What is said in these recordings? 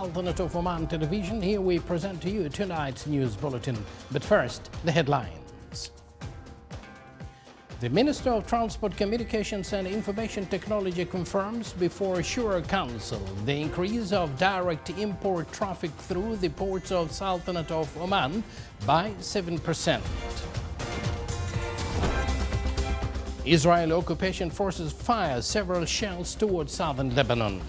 Sultanate of Oman television. Here we present to you tonight's news bulletin. But first, the headlines. The Minister of Transport, Communications and Information Technology confirms before Shura Council the increase of direct import traffic through the ports of Sultanate of Oman by 7%. Israeli occupation forces fire several shells towards southern Lebanon.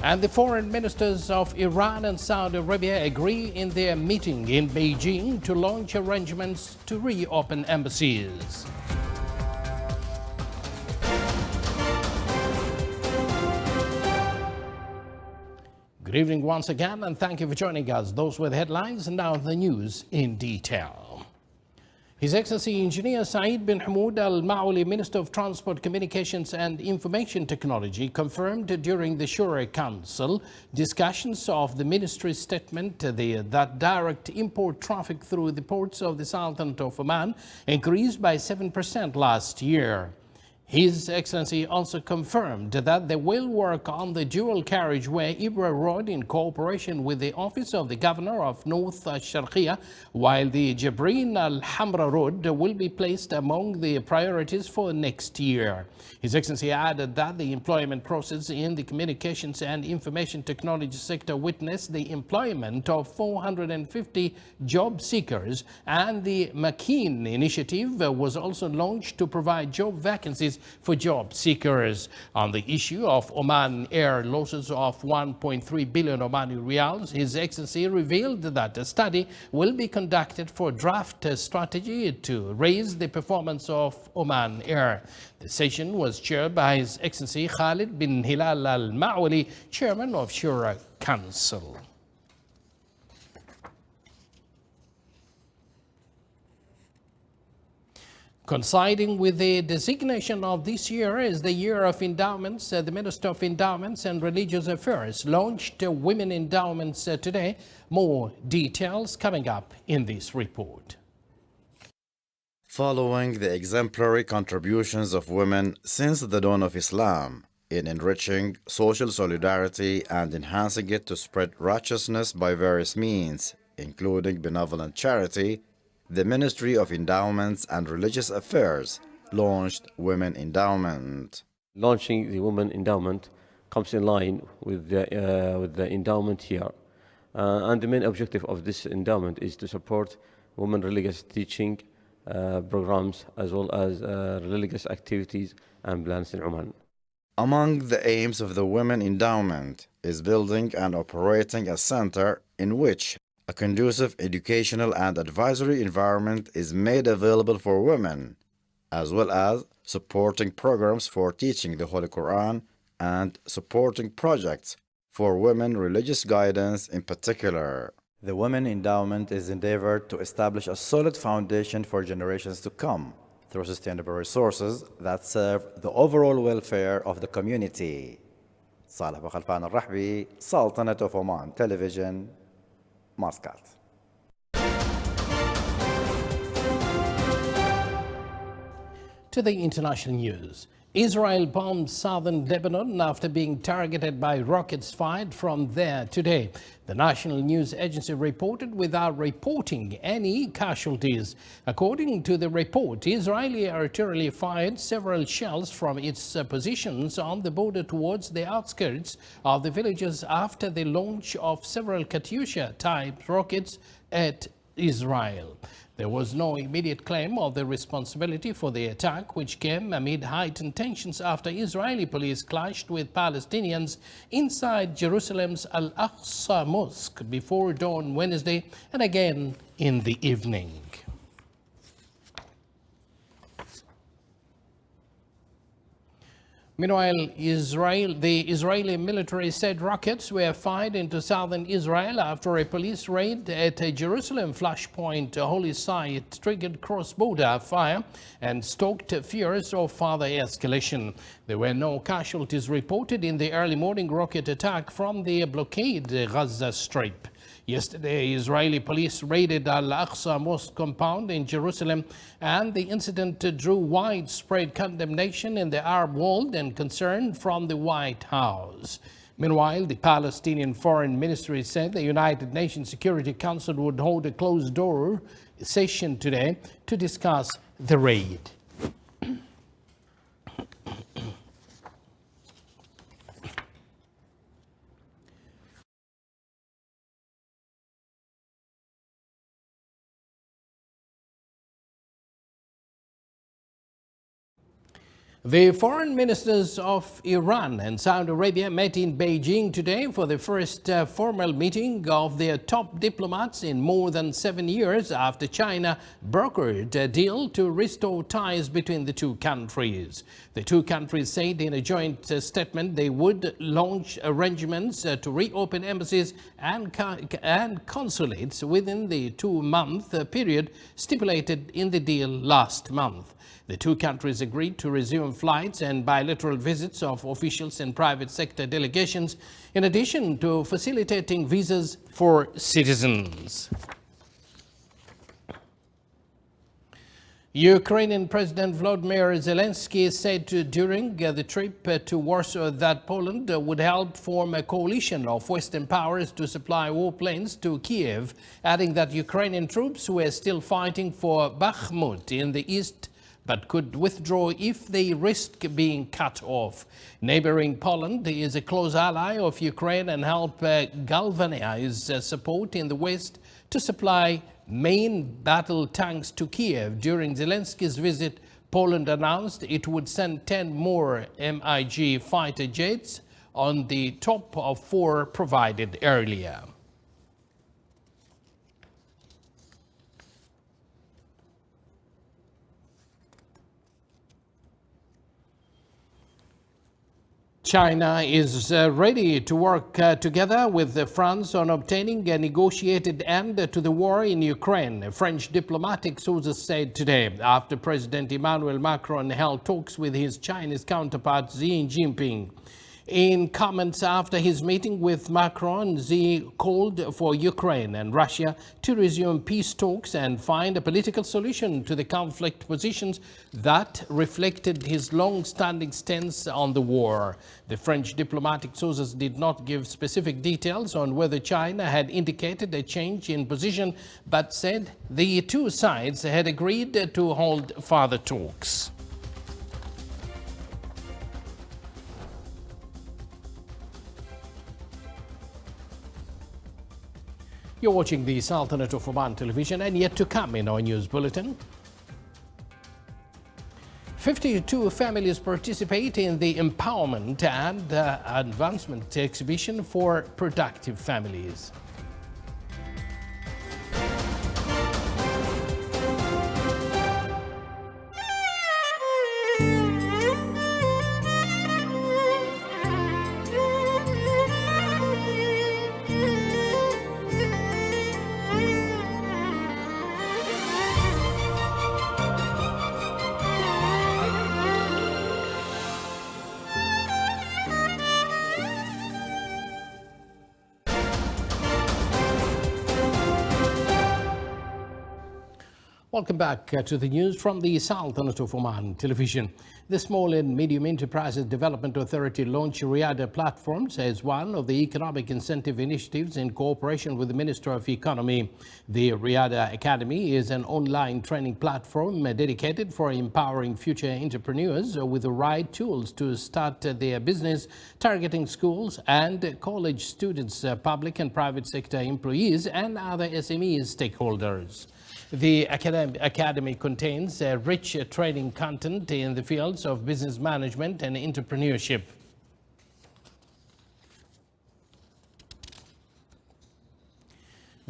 And the foreign ministers of Iran and Saudi Arabia agree in their meeting in Beijing to launch arrangements to reopen embassies. Good evening once again, and thank you for joining us. Those were the headlines, and now the news in detail. His Excellency Engineer Saeed bin Hamoud Al-Maouli, Minister of Transport, Communications and Information Technology, confirmed during the Shura Council discussions of the ministry's statement that direct import traffic through the ports of the Sultanate of Oman increased by 7% last year. His Excellency also confirmed that they will work on the dual carriageway Ibra Road in cooperation with the Office of the Governor of North Sharqiya, while the Jabreen Al-Hamra Road will be placed among the priorities for next year. His Excellency added that the employment process in the communications and information technology sector witnessed the employment of 450 job seekers, and the Makeen initiative was also launched to provide job vacancies for job seekers. On the issue of Oman Air losses of 1.3 billion Omani Riyals, His Excellency revealed that a study will be conducted for draft strategy to raise the performance of Oman Air. The session was chaired by His Excellency Khalid bin Hilal Al-Maouli, Chairman of Shura Council. Coinciding with the designation of this year as the Year of Endowments, the Minister of Endowments and Religious Affairs launched Women Endowments today. More details coming up in this report. Following the exemplary contributions of women since the dawn of Islam in enriching social solidarity and enhancing it to spread righteousness by various means, including benevolent charity, the Ministry of Endowments and Religious Affairs launched Women Endowment. Launching the Women Endowment comes in line with the endowment year. And the main objective of this endowment is to support women religious teaching programs as well as religious activities and plans in Oman. Among the aims of the Women Endowment is building and operating a center in which a conducive educational and advisory environment is made available for women, as well as supporting programs for teaching the Holy Quran and supporting projects for women religious guidance in particular. The Women Endowment is endeavored to establish a solid foundation for generations to come through sustainable resources that serve the overall welfare of the community. Saleh Khalfan Al-Rahbi, Sultanate of Oman Television, Muscat. To the international news. Israel bombed southern Lebanon after being targeted by rockets fired from there today. The national news agency reported without reporting any casualties. According to the report, Israeli artillery fired several shells from its positions on the border towards the outskirts of the villages after the launch of several Katyusha-type rockets at Israel. There was no immediate claim of the responsibility for the attack, which came amid heightened tensions after Israeli police clashed with Palestinians inside Jerusalem's Al-Aqsa Mosque before dawn Wednesday and again in the evening. Meanwhile, the Israeli military said rockets were fired into southern Israel after a police raid at a Jerusalem flashpoint holy site triggered cross-border fire and stoked fears of further escalation. There were no casualties reported in the early morning rocket attack from the blockade Gaza Strip. Yesterday, Israeli police raided Al-Aqsa Mosque compound in Jerusalem, and the incident drew widespread condemnation in the Arab world and concern from the White House. Meanwhile, the Palestinian Foreign Ministry said the United Nations Security Council would hold a closed-door session today to discuss the raid. The foreign ministers of Iran and Saudi Arabia met in Beijing today for the first formal meeting of their top diplomats in more than 7 years after China brokered a deal to restore ties between the two countries. The two countries said in a joint statement they would launch arrangements to reopen embassies and consulates within the 2-month period stipulated in the deal last month. The two countries agreed to resume flights and bilateral visits of officials and private sector delegations, in addition to facilitating visas for citizens. Ukrainian President Volodymyr Zelensky said during the trip to Warsaw that Poland would help form a coalition of Western powers to supply warplanes to Kiev, adding that Ukrainian troops were still fighting for Bakhmut in the east but could withdraw if they risk being cut off. Neighboring Poland is a close ally of Ukraine and help galvanize support in the West to supply main battle tanks to Kiev. During Zelensky's visit, Poland announced it would send 10 more MiG fighter jets on the top of 4 provided earlier. China is ready to work together with France on obtaining a negotiated end to the war in Ukraine, French diplomatic sources said today, after President Emmanuel Macron held talks with his Chinese counterpart Xi Jinping. In comments after his meeting with Macron, Xi called for Ukraine and Russia to resume peace talks and find a political solution to the conflict, positions that reflected his long-standing stance on the war. The French diplomatic sources did not give specific details on whether China had indicated a change in position, but said the two sides had agreed to hold further talks. You're watching the Sultanate of Oman television, and yet to come in our news bulletin. 52 families participate in the Empowerment and Advancement exhibition for productive families. Welcome back to the news from the Sultanate of Oman television. The Small and Medium Enterprises Development Authority launched Riyadh Platforms as one of the economic incentive initiatives in cooperation with the Minister of Economy. The Riyadh Academy is an online training platform dedicated for empowering future entrepreneurs with the right tools to start their business, targeting schools and college students, public and private sector employees, and other SME stakeholders. The Academy contains rich training content in the fields of business management and entrepreneurship.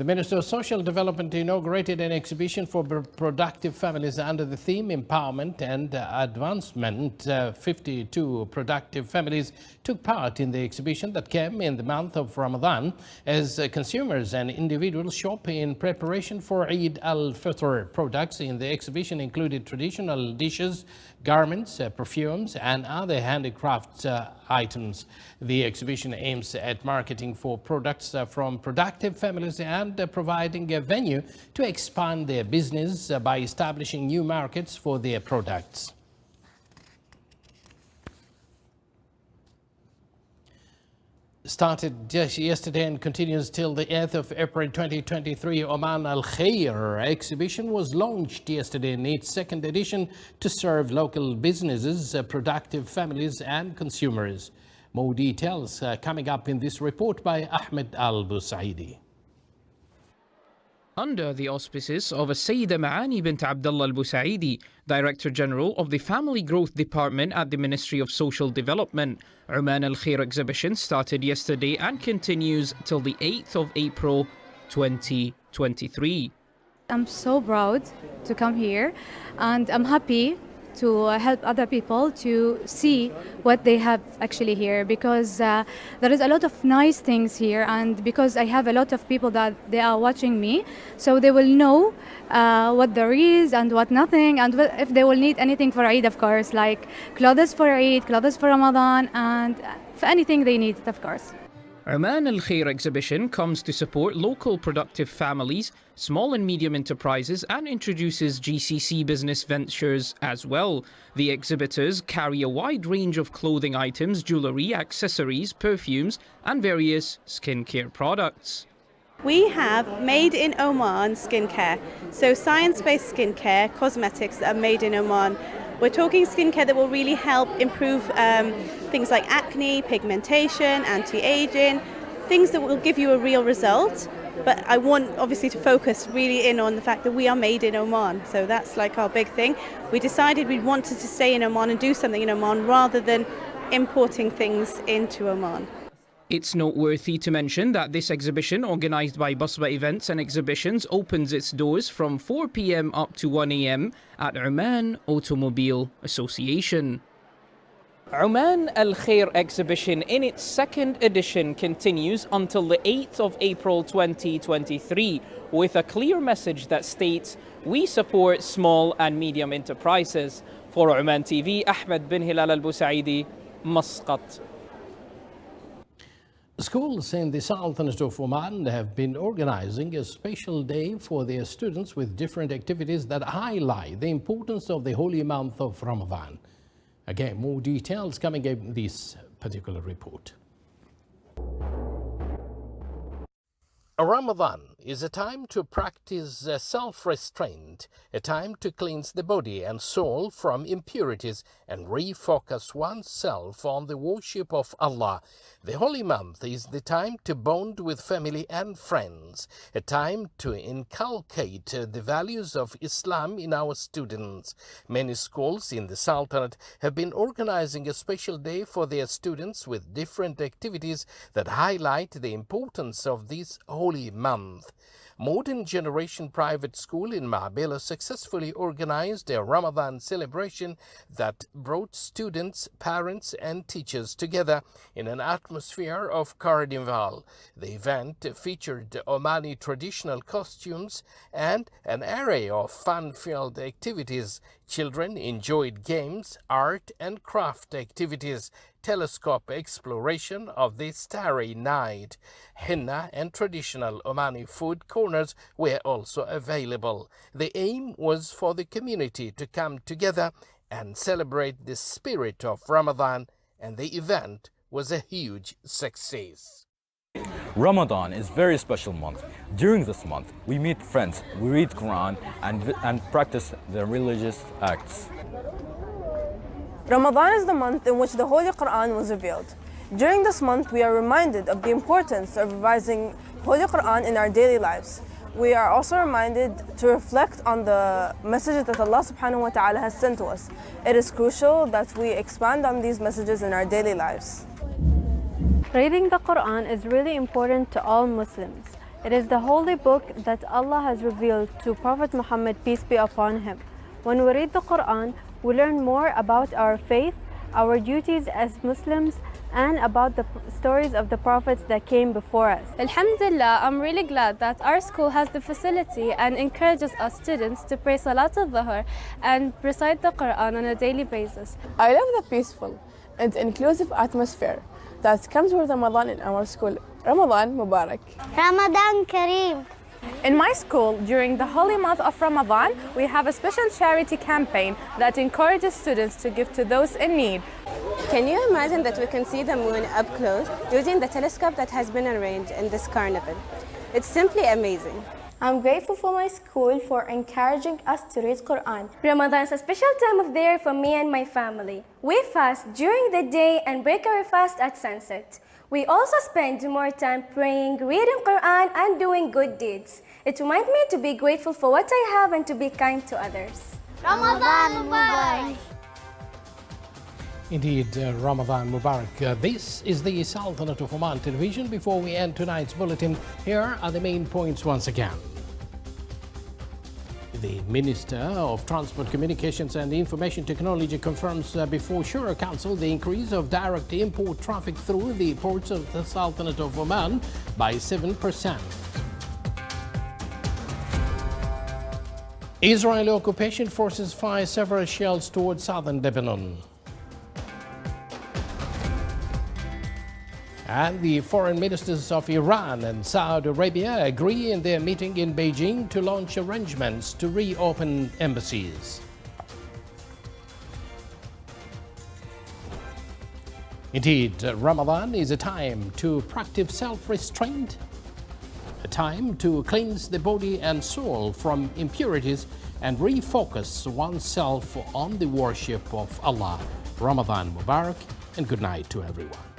The Minister of Social Development inaugurated an exhibition for productive families under the theme Empowerment and Advancement. 52 productive families took part in the exhibition that came in the month of Ramadan as consumers and individuals shop in preparation for Eid al-Fitr. Products in the exhibition included traditional dishes, garments, perfumes, and other handicraft items. The exhibition aims at marketing for products from productive families and providing a venue to expand their business by establishing new markets for their products. Started just yesterday and continues till the 8th of April 2023, Oman Al Khair exhibition was launched yesterday in its second edition to serve local businesses, productive families and consumers. More details coming up in this report by Ahmed Al Busaidi. Under the auspices of Sayyida Maani bint Abdullah al-Busaidi, Director General of the Family Growth Department at the Ministry of Social Development, Oman Al Khair exhibition started yesterday and continues till the 8th of April 2023. I'm so proud to come here, and I'm happy to help other people to see what they have actually here, because there is a lot of nice things here, and because I have a lot of people that they are watching me, so they will know what there is and what nothing, and if they will need anything for Eid, of course, like clothes for Eid, clothes for Ramadan, and for anything they need, of course. Oman Al Khair exhibition comes to support local productive families, small and medium enterprises, and introduces GCC business ventures as well. The exhibitors carry a wide range of clothing items, jewellery, accessories, perfumes, and various skincare products. We have made in Oman skincare, so science-based skincare, cosmetics that are made in Oman. We're talking skincare that will really help improve things like acne, pigmentation, anti-aging, things that will give you a real result. But I want obviously to focus really in on the fact that we are made in Oman. So that's like our big thing. We decided we wanted to stay in Oman and do something in Oman rather than importing things into Oman. It's noteworthy to mention that this exhibition, organised by Basba Events and Exhibitions, opens its doors from 4 p.m. up to 1 a.m. at Oman Automobile Association. Oman Al Khair exhibition in its second edition continues until the 8th of April 2023 with a clear message that states, "We support small and medium enterprises." For Oman TV, Ahmed bin Hilal Al Busaidi, Muscat. Schools in the Sultanate of Oman have been organizing a special day for their students with different activities that highlight the importance of the holy month of Ramadan. Again, more details coming in this particular report. Ramadan is a time to practice self-restraint, a time to cleanse the body and soul from impurities and refocus oneself on the worship of Allah. The holy month is the time to bond with family and friends, a time to inculcate the values of Islam in our students. Many schools in the Sultanate have been organizing a special day for their students with different activities that highlight the importance of this holy month. Modern Generation Private School in Ma'bela successfully organized a Ramadan celebration that brought students, parents and teachers together in an atmosphere of carnival. The event featured Omani traditional costumes and an array of fun-filled activities. Children enjoyed games, art and craft activities, telescope exploration of the starry night. Henna and traditional Omani food corners were also available. The aim was for the community to come together and celebrate the spirit of Ramadan, and the event was a huge success. Ramadan is a very special month. During this month, we meet friends, we read Quran and practice the religious acts. Ramadan is the month in which the Holy Quran was revealed. During this month, we are reminded of the importance of revising Holy Quran in our daily lives. We are also reminded to reflect on the messages that Allah subhanahu wa ta'ala has sent to us. It is crucial that we expand on these messages in our daily lives. Reading the Quran is really important to all Muslims. It is the holy book that Allah has revealed to Prophet Muhammad, peace be upon him. When we read the Quran, we learn more about our faith, our duties as Muslims, and about the stories of the prophets that came before us. Alhamdulillah, I'm really glad that our school has the facility and encourages us students to pray Salat al-Dhuhr and recite the Quran on a daily basis. I love the peaceful and inclusive atmosphere that comes with Ramadan in our school. Ramadan Mubarak. Ramadan Kareem. In my school, during the holy month of Ramadan, we have a special charity campaign that encourages students to give to those in need. Can you imagine that we can see the moon up close using the telescope that has been arranged in this carnival? It's simply amazing. I'm grateful for my school for encouraging us to read Quran. Ramadan is a special time of the year for me and my family. We fast during the day and break our fast at sunset. We also spend more time praying, reading Quran, and doing good deeds. It reminds me to be grateful for what I have and to be kind to others. Ramadan Mubarak. Indeed, Ramadan Mubarak. This is the Sultanate of Oman television. Before we end tonight's bulletin, here are the main points once again. The Minister of Transport, Communications and Information Technology confirms before Shura Council the increase of direct import traffic through the ports of the Sultanate of Oman by 7%. Israeli occupation forces fire several shells towards southern Lebanon. And the foreign ministers of Iran and Saudi Arabia agree in their meeting in Beijing to launch arrangements to reopen embassies. Indeed, Ramadan is a time to practice self-restraint, a time to cleanse the body and soul from impurities and refocus oneself on the worship of Allah. Ramadan Mubarak and good night to everyone.